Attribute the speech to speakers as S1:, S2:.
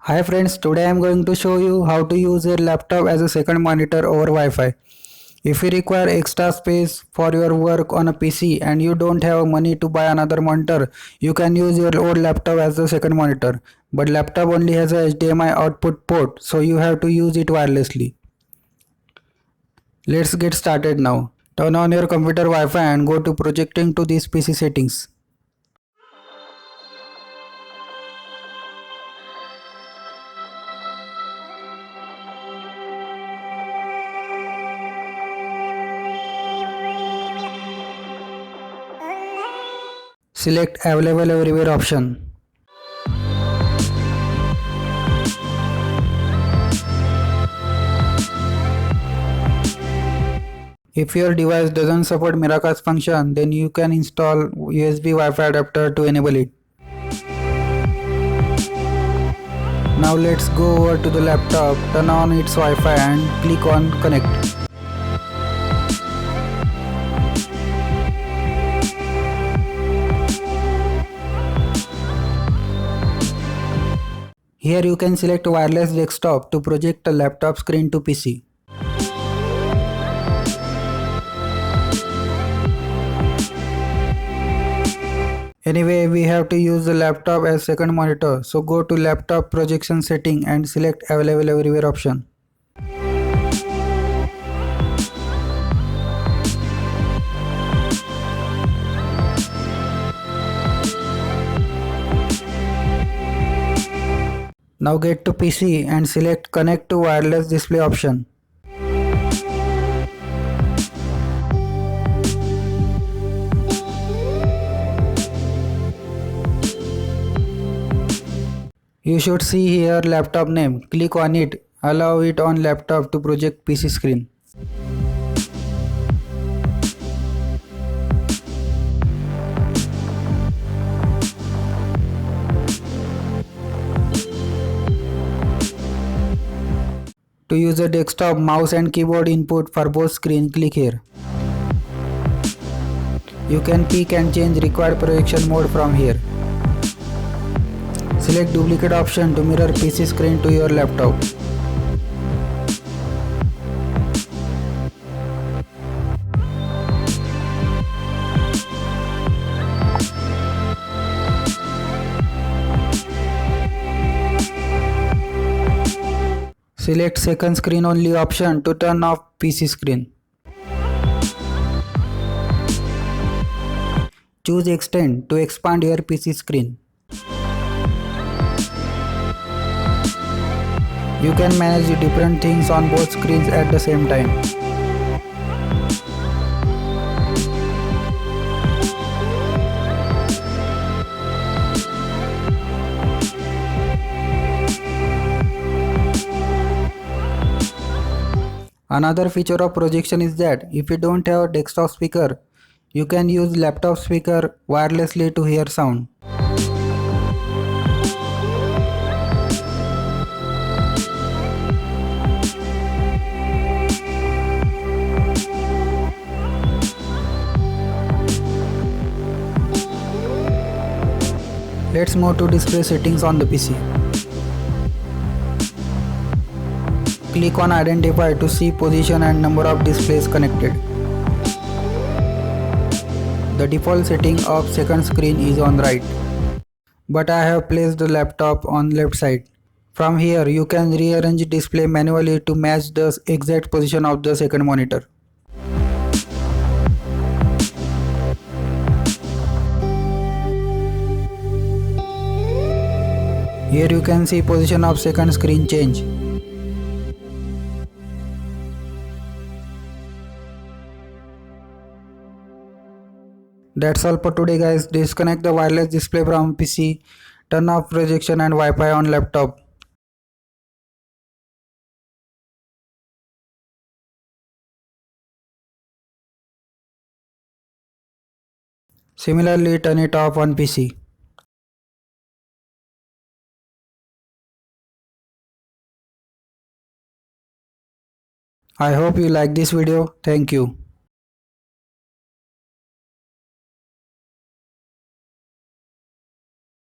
S1: Hi friends, today I am going to show you how to use your laptop as a second monitor over Wi-Fi. If you require extra space for your work on a PC and you don't have money to buy another monitor, you can use your old laptop as the second monitor. But laptop only has a HDMI output port, so you have to use it wirelessly. Let's get started now. Turn on your computer Wi-Fi and go to projecting to these PC settings. Select Available Everywhere option. If your device doesn't support Miracast function, then you can install USB Wi-Fi adapter to enable it. Now let's go over to the laptop, turn on its Wi-Fi and click on Connect. Here you can select wireless desktop to project a laptop screen to PC. Anyway, we have to use the laptop as second monitor, so go to laptop projection setting and select Available Everywhere option. Now get to PC and select Connect to Wireless Display option. You should see here laptop name. Click on it. Allow it on laptop to project PC screen. To use a desktop mouse and keyboard input for both screens, click here. You can pick and change required projection mode from here. Select duplicate option to mirror PC screen to your laptop. Select second screen only option to turn off PC screen. Choose extend to expand your PC screen. You can manage different things on both screens at the same time. Another feature of projection is that if you don't have a desktop speaker, you can use laptop speaker wirelessly to hear sound. Let's move to display settings on the PC. Click on Identify to see position and number of displays connected. The default setting of second screen is on right, but I have placed the laptop on left side. From here you can rearrange display manually to match the exact position of the second monitor. Here you can see position of second screen change. That's all for today guys. Disconnect the wireless display from PC, turn off projection and Wi-Fi on laptop. Similarly, turn it off on PC. I hope you like this video. Thank you.